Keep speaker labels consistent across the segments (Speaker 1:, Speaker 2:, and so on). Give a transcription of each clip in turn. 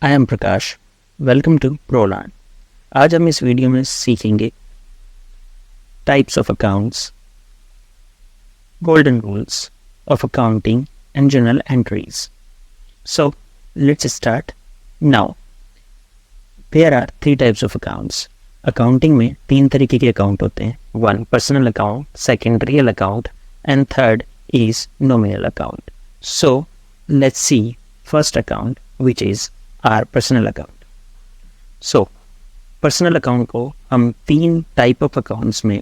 Speaker 1: I am Prakash, welcome to ProLearn। आज हम इस वीडियो में सीखेंगे types of accounts, golden rules of accounting and journal entries. So let's start now. There are three types of accounts. Accounting में तीन तरीके के अकाउंट होते हैं. One personal account, second real account, and third is nominal account. So let's see first account, which is our personal account. So personal account को हम तीन type of accounts में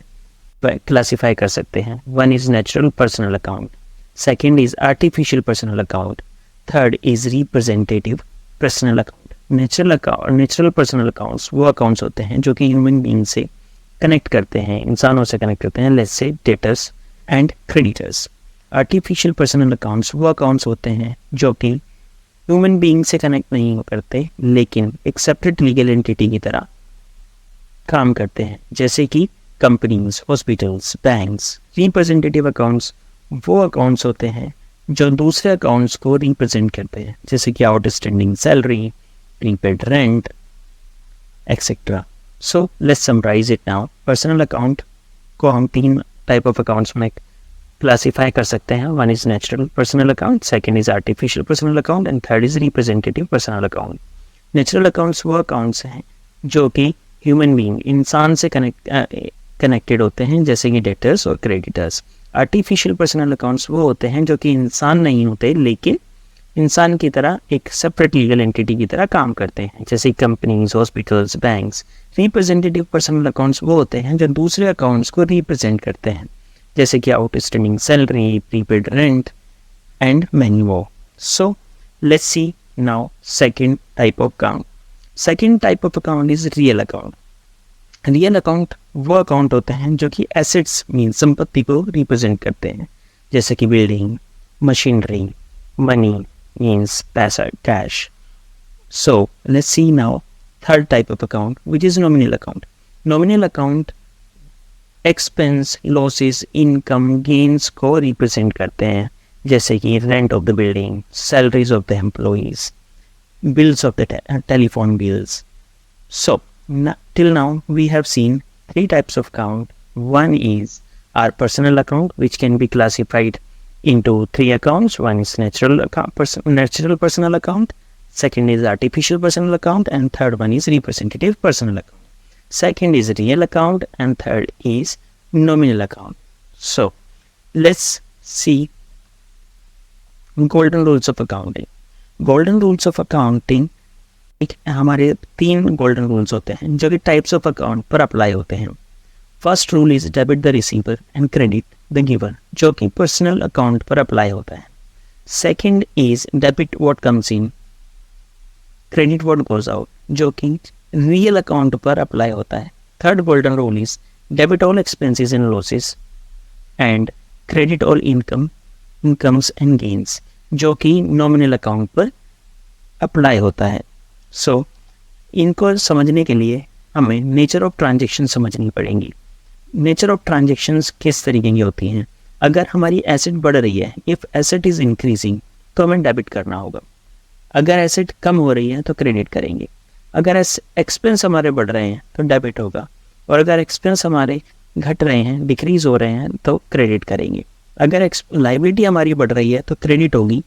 Speaker 1: क्लासीफाई कर सकते हैं. One is natural personal account, second is artificial personal account, third is representative personal account. Natural personal accounts वो accounts होते हैं जो कि ह्यूमन बीइंग से कनेक्ट करते हैं, इंसानों से कनेक्ट करते हैं, let's say debtors and creditors. Artificial personal accounts वो अकाउंट्स होते हैं जो कि ह्यूमन बीइंग से कनेक्ट नहीं करते लेकिन एक सेपरेट लीगल एंटिटी की तरह काम करते हैं, जैसे कि companies, hospitals, banks. Representative accounts वो अकाउंट्स होते हैं जो दूसरे अकाउंट्स को रिप्रेजेंट करते हैं, जैसे कि outstanding salary, prepaid rent, etcetera. So let's summarise it now. Personal account को हम तीन टाइप ऑफ अकाउंट्स में क्लासीफाई कर सकते हैं. One is natural personal account, second is artificial personal account and third is representative personal account. Natural accounts वो accounts हैं जो कि ह्यूमन बीइंग, इंसान से कनेक्टेड होते हैं, जैसे कि डेटर्स और क्रेडिटर्स. आर्टिफिशियल पर्सनल अकाउंट्स वो होते हैं जो कि इंसान नहीं होते लेकिन इंसान की तरह एक सेपरेट लीगल एंटिटी की तरह काम करते हैं, जैसे companies, hospitals, banks. Representative personal accounts वो होते हैं जो दूसरे अकाउंट्स को रिप्रेजेंट करते हैं, जैसे कि outstanding salary, prepaid rent and many more. So let's see now second type of account. Second type of account is real account. Real account वो अकाउंट होते हैं जो कि एसेट्स मीन संपत्ति को रिप्रेजेंट करते हैं, जैसे कि बिल्डिंग, मशीनरी, मनी मीन्स पैसा, cash. So let's see now third type of account which is nominal account. Nominal account expense, losses, income, gains को रिप्रेजेंट करते हैं, जैसे कि rent of the building, salaries of the employees, bills of the telephone bills. So till now we have seen three types of account. One is our personal account, which can be classified into three accounts. One is natural personal account, second is artificial personal account, and third one is representative personal account. Second is real account and third is nominal account. So let's see golden rules of accounting. Golden rules of accounting, हमारे तीन golden rules होते हैं जो कि types of account पर apply होते हैं. First rule is debit the receiver and credit the giver, जो कि पर्सनल अकाउंट पर अप्लाई होता है. Second is debit what comes in, credit what goes out, जो कि रियल अकाउंट पर अप्लाई होता है. Third golden rule is debit all expenses and losses and credit all incomes and gains, जो कि नॉमिनल अकाउंट पर अप्लाई होता है. सो इनको समझने के लिए हमें नेचर ऑफ ट्रांजैक्शन समझनी पड़ेंगी. नेचर ऑफ ट्रांजैक्शंस किस तरीके की होती हैं. अगर हमारी एसेट बढ़ रही है, इफ़ एसेट इज़ इंक्रीजिंग, तो हमें डेबिट करना होगा. अगर एसेट कम हो रही है तो क्रेडिट करेंगे. अगर एक्सपेंस हमारे बढ़ रहे हैं तो डेबिट होगा, और अगर एक्सपेंस हमारे घट रहे हैं, डिक्रीज हो रहे हैं, तो क्रेडिट करेंगे. अगर लाइबिलिटी हमारी बढ़ रही है तो क्रेडिट होगी,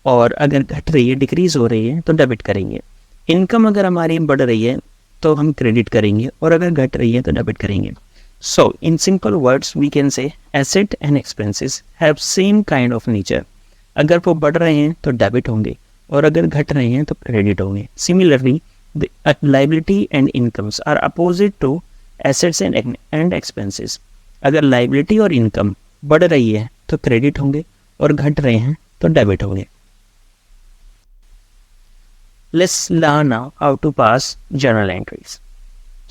Speaker 1: और अगर घट रही है, डिक्रीज हो रही है, तो डेबिट करेंगे. इनकम अगर हमारी बढ़ रही है तो हम क्रेडिट करेंगे, और अगर घट रही है तो डेबिट करेंगे. So in simple words we can say asset and expenses have same kind of nature. अगर वो बढ़ रहे हैं तो डेबिट होंगे, और अगर घट रहे हैं तो क्रेडिट होंगे. Similarly liability and incomes are opposite to assets and expenses. अगर लाइबिलिटी और इनकम बढ़ रही है तो क्रेडिट होंगे, और घट रहे हैं तो डेबिट होंगे. Let's learn now how to pass journal entries.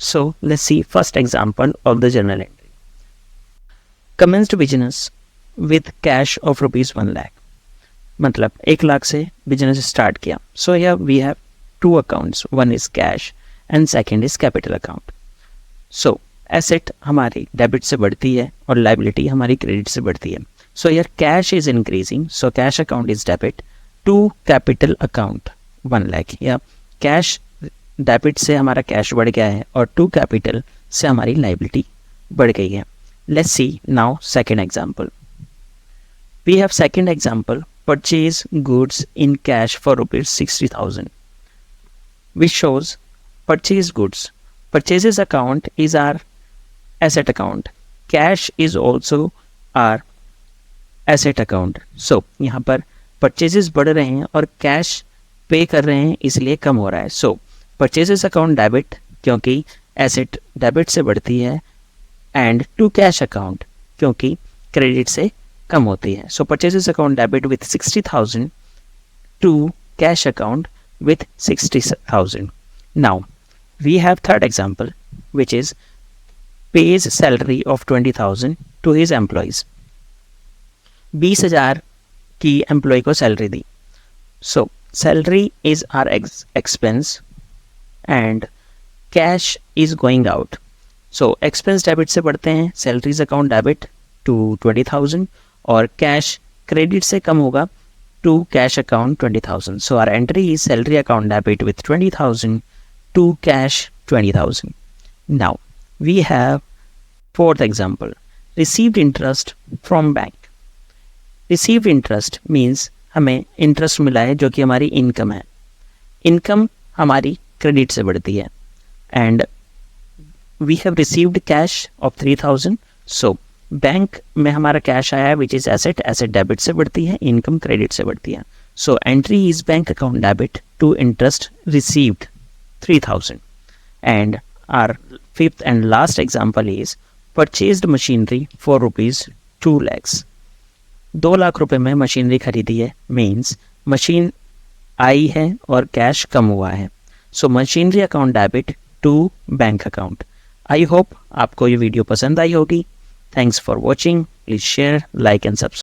Speaker 1: So let's see first example of the journal entry. Commenced business with cash of rupees 1 lakh. मतलब 1 लाख से बिजनेस स्टार्ट किया. So here we have two accounts. One is cash and second is capital account. So asset हमारी debit से बढ़ती है और liability हमारी credit से बढ़ती है. So here cash is increasing, so cash account is debit to capital account 1 lakh. या कैश डेबिट से हमारा कैश बढ़ गया है और टू कैपिटल से हमारी लाइबिलिटी बढ़ गई है. Let's see now second example. We have second example, purchase goods in cash for ₹60,000 which shows purchase goods. Purchases account is our asset account. Cash is also our asset account. So यहाँ पर purchases बढ़ रहे हैं और cash पे कर रहे हैं इसलिए कम हो रहा है. So purchases account debit क्योंकि asset debit से बढ़ती है and to cash account क्योंकि credit से कम होती है. So purchases account debit with 60,000 to cash account with 60,000. Now we have third example, which is pays salary of 20,000 to his employees. 20,000 की employ को salary the. So salary is our expense and cash is going out. So expense debit से बढ़ते हैं, salaries account debit to 20,000 और cash credit से कम होगा to cash account 20,000. So our entry is salary account debit with 20,000 to cash 20,000. Now we have fourth example, received interest from bank. Received interest means हमें interest मिला है जो कि हमारी income है. Income हमारी credit से बढ़ती है and we have received cash of 3,000. So bank में हमारा कैश आया है which is asset. Asset debit से बढ़ती है, इनकम क्रेडिट से बढ़ती है. So entry is bank account debit to interest received 3,000. And our fifth and last example is purchased machinery for ₹2 lakhs. 2 lakh रुपए में मशीनरी खरीदी है मीन्स मशीन आई है और कैश कम हुआ है. So machinery account debit to bank account. I hope आपको ये वीडियो पसंद आई होगी. Thanks for watching. Please share, like and subscribe.